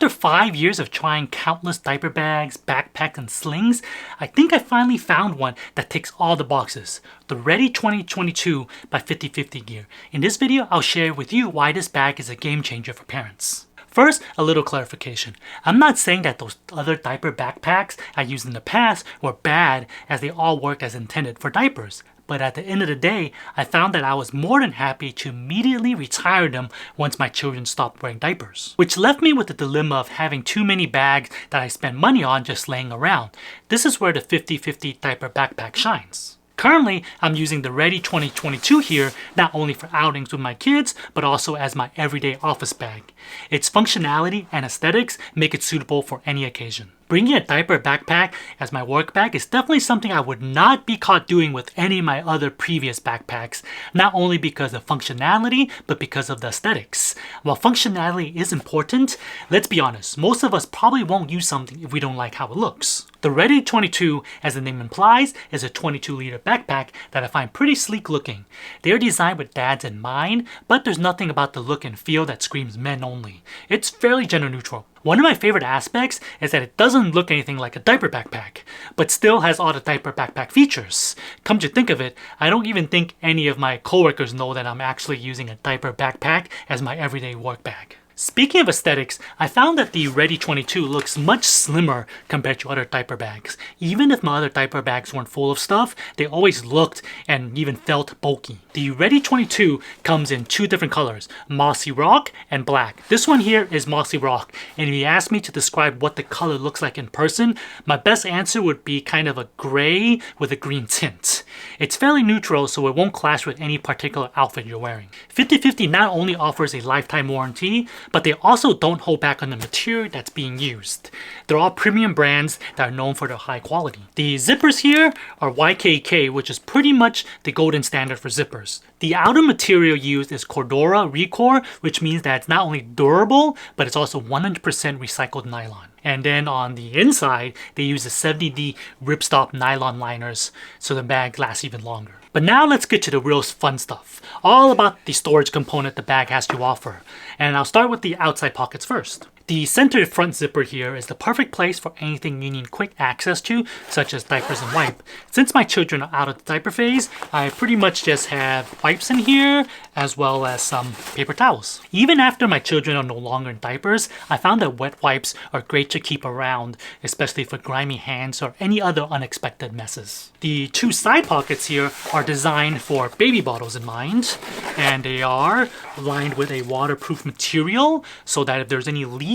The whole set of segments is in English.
After 5 years of trying countless diaper bags, backpacks, and slings, I think I finally found one that ticks all the boxes. The Ready 2022 by 50/50 Gear. In this video, I'll share with you why this bag is a game changer for parents. First, a little clarification. I'm not saying that those other diaper backpacks I used in the past were bad, as they all work as intended for diapers. But at the end of the day, I found that I was more than happy to immediately retire them once my children stopped wearing diapers. Which left me with the dilemma of having too many bags that I spend money on just laying around. This is where the 50/50 diaper backpack shines. Currently, I'm using the Ready 2022 here, not only for outings with my kids, but also as my everyday office bag. Its functionality and aesthetics make it suitable for any occasion. Bringing a diaper backpack as my work bag is definitely something I would not be caught doing with any of my other previous backpacks, not only because of functionality, but because of the aesthetics. While functionality is important, let's be honest, most of us probably won't use something if we don't like how it looks. The Ready 22, as the name implies, is a 22-liter backpack that I find pretty sleek looking. They're designed with dads in mind, but there's nothing about the look and feel that screams men only. It's fairly gender neutral. One of my favorite aspects is that it doesn't look anything like a diaper backpack, but still has all the diaper backpack features. Come to think of it, I don't even think any of my coworkers know that I'm actually using a diaper backpack as my everyday work bag. Speaking of aesthetics, I found that the Ready 22 looks much slimmer compared to other diaper bags. Even if my other diaper bags weren't full of stuff, they always looked and even felt bulky. The Ready 22 comes in two different colors, Mossy Rock and Black. This one here is Mossy Rock, and if you ask me to describe what the color looks like in person, my best answer would be kind of a gray with a green tint. It's fairly neutral, so it won't clash with any particular outfit you're wearing. 50/50 not only offers a lifetime warranty, but they also don't hold back on the material that's being used. They're all premium brands that are known for their high quality. The zippers here are YKK, which is pretty much the golden standard for zippers. The outer material used is Cordura Recore, which means that it's not only durable, but it's also 100% recycled nylon. And then on the inside, they use the 70D ripstop nylon liners, so the bag lasts even longer. But now let's get to the real fun stuff, all about the storage component the bag has to offer. And I'll start with the outside pockets first. The center front zipper here is the perfect place for anything you need quick access to, such as diapers and wipe. Since my children are out of the diaper phase, I pretty much just have wipes in here, as well as some paper towels. Even after my children are no longer in diapers, I found that wet wipes are great to keep around, especially for grimy hands or any other unexpected messes. The two side pockets here are designed for baby bottles in mind, and they are lined with a waterproof material so that if there's any leaks,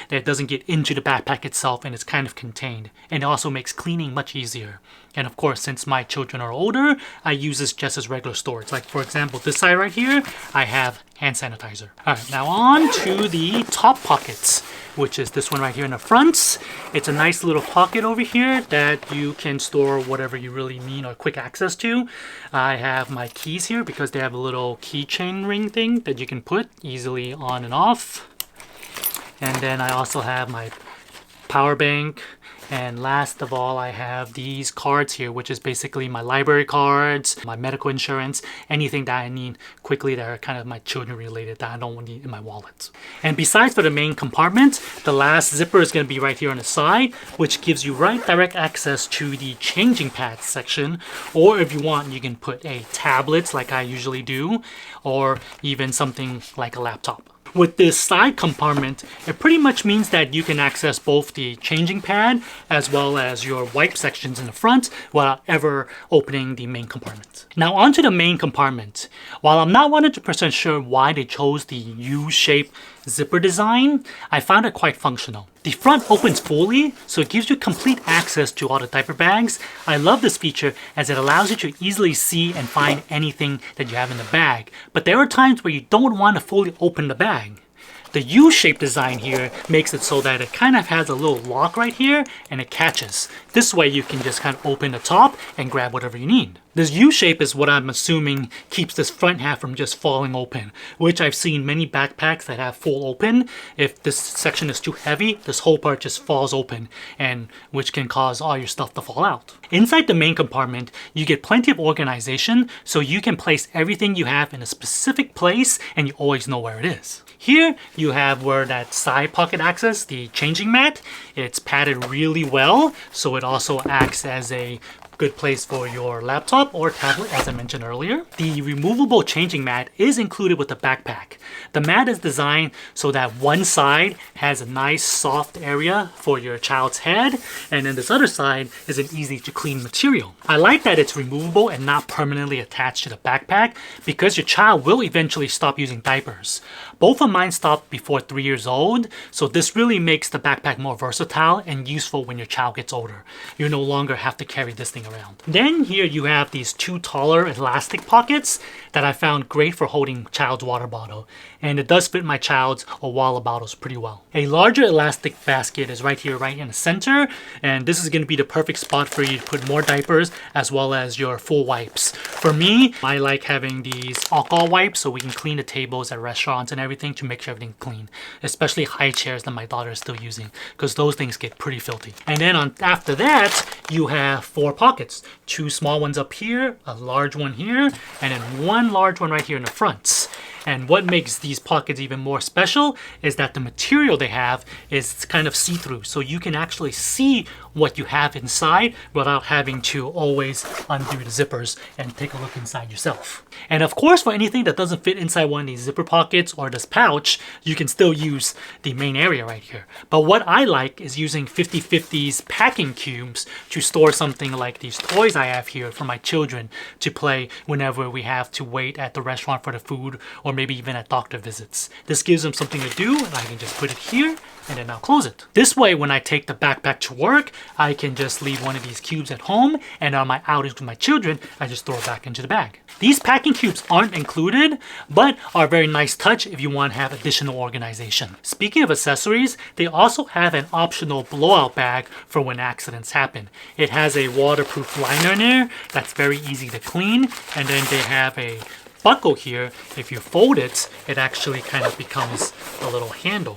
that it doesn't get into the backpack itself and it's kind of contained. And it also makes cleaning much easier. And of course, since my children are older, I use this just as regular storage. Like for example, this side right here, I have hand sanitizer. Alright, now on to the top pockets, which is this one right here in the front. It's a nice little pocket over here that you can store whatever you really need or quick access to. I have my keys here because they have a little keychain ring thing that you can put easily on and off. And then I also have my power bank. And last of all, I have these cards here, which is basically my library cards, my medical insurance, anything that I need quickly that are kind of my children related that I don't need in my wallet. And besides for the main compartment, the last zipper is going to be right here on the side, which gives you direct access to the changing pads section. Or if you want, you can put a tablet like I usually do, or even something like a laptop. With this side compartment, it pretty much means that you can access both the changing pad as well as your wipe sections in the front without ever opening the main compartment. Now onto the main compartment. While I'm not 100% sure why they chose the U-shaped zipper design, I found it quite functional. The front opens fully, so it gives you complete access to all the diaper bags. I love this feature as it allows you to easily see and find anything that you have in the bag. But there are times where you don't want to fully open the bag. The U-shaped design here makes it so that it kind of has a little lock right here and it catches. This way you can just kind of open the top and grab whatever you need. This U-shape is what I'm assuming keeps this front half from just falling open, which I've seen many backpacks that have full open. If this section is too heavy, this whole part just falls open, and which can cause all your stuff to fall out. Inside the main compartment, you get plenty of organization, so you can place everything you have in a specific place and you always know where it is. Here you have where that side pocket access, the changing mat. It's padded really well, so it also acts as a good place for your laptop or tablet, as I mentioned earlier. The removable changing mat is included with the backpack. The mat is designed so that one side has a nice soft area for your child's head, and then this other side is an easy to clean material. I like that it's removable and not permanently attached to the backpack because your child will eventually stop using diapers. Both of mine stopped before 3 years old, so this really makes the backpack more versatile and useful when your child gets older. You no longer have to carry this thing around. Then here you have these two taller elastic pockets that I found great for holding child's water bottle, and it does fit my child's Owala bottles pretty well. A larger elastic basket is right here, right in the center, and this is going to be the perfect spot for you to put more diapers as well as your full wipes. For me, I like having these alcohol wipes so we can clean the tables at restaurants and everything to make sure everything's clean, especially high chairs that my daughter is still using because those things get pretty filthy. And then after that, you have 4 pockets. 2 small ones up here, a large one here, and then 1 large one right here in the front. And what makes these pockets even more special is that the material they have is kind of see-through, so you can actually see what you have inside without having to always undo the zippers and take a look inside yourself. And of course, for anything that doesn't fit inside one of these zipper pockets or this pouch, you can still use the main area right here. But what I like is using 50/50's packing cubes to store something like these toys I have here for my children to play whenever we have to wait at the restaurant for the food or maybe even at doctor visits. This gives them something to do, and I can just put it here and then I'll close it. This way, when I take the backpack to work, I can just leave one of these cubes at home, and on my outings with my children, I just throw it back into the bag. These packing cubes aren't included, but are a very nice touch if you want to have additional organization. Speaking of accessories, they also have an optional blowout bag for when accidents happen. It has a waterproof liner in there that's very easy to clean, and then they have a buckle here. If you fold it, it actually kind of becomes a little handle.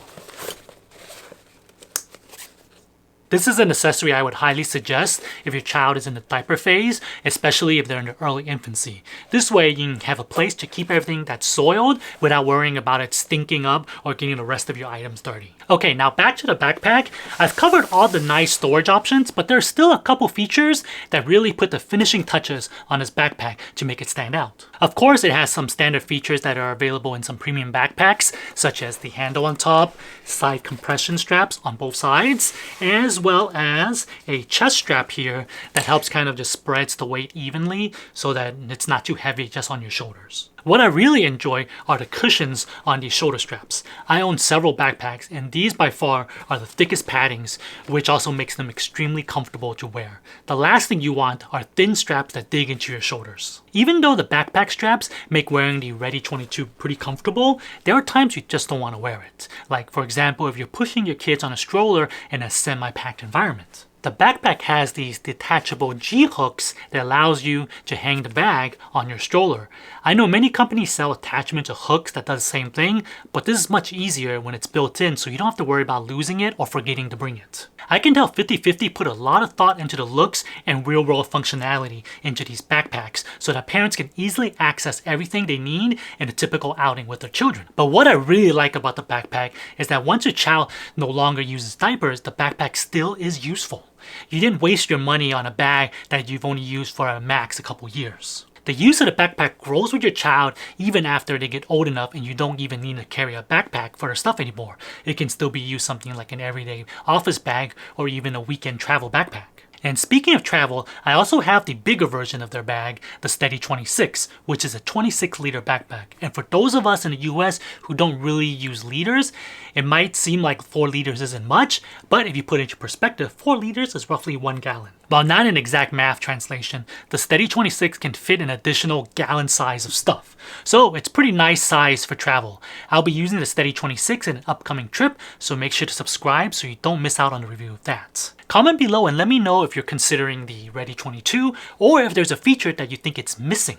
This is an accessory I would highly suggest if your child is in the diaper phase, especially if they're in the early infancy. This way you can have a place to keep everything that's soiled without worrying about it stinking up or getting the rest of your items dirty. Okay, now back to the backpack. I've covered all the nice storage options, but there's still a couple features that really put the finishing touches on this backpack to make it stand out. Of course, it has some standard features that are available in some premium backpacks, such as the handle on top, side compression straps on both sides, as well as a chest strap here that helps kind of just spreads the weight evenly so that it's not too heavy just on your shoulders. What I really enjoy are the cushions on these shoulder straps. I own several backpacks, and these by far are the thickest paddings, which also makes them extremely comfortable to wear. The last thing you want are thin straps that dig into your shoulders. Even though the backpack straps make wearing the Ready 22 pretty comfortable, there are times you just don't want to wear it. Like, for example, if you're pushing your kids on a stroller in a semi-packed environment. The backpack has these detachable G-hooks that allows you to hang the bag on your stroller. I know many companies sell attachments or hooks that does the same thing, but this is much easier when it's built in, so you don't have to worry about losing it or forgetting to bring it. I can tell 50/50 put a lot of thought into the looks and real-world functionality into these backpacks so that parents can easily access everything they need in a typical outing with their children. But what I really like about the backpack is that once your child no longer uses diapers, the backpack still is useful. You didn't waste your money on a bag that you've only used for a max a couple years. The use of the backpack grows with your child even after they get old enough and you don't even need to carry a backpack for their stuff anymore. It can still be used something like an everyday office bag or even a weekend travel backpack. And speaking of travel, I also have the bigger version of their bag, the Steady 26, which is a 26-liter backpack. And for those of us in the US who don't really use liters, it might seem like 4 liters isn't much, but if you put it into perspective, 4 liters is roughly 1 gallon. While not an exact math translation, the Steady 26 can fit an additional gallon size of stuff. So it's pretty nice size for travel. I'll be using the Steady 26 in an upcoming trip, so make sure to subscribe so you don't miss out on the review of that. Comment below and let me know if you're considering the Ready 22 or if there's a feature that you think it's missing.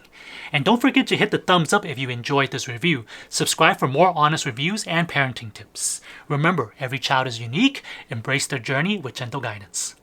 And don't forget to hit the thumbs up if you enjoyed this review. Subscribe for more honest reviews and parenting tips. Remember, every child is unique. Embrace their journey with gentle guidance.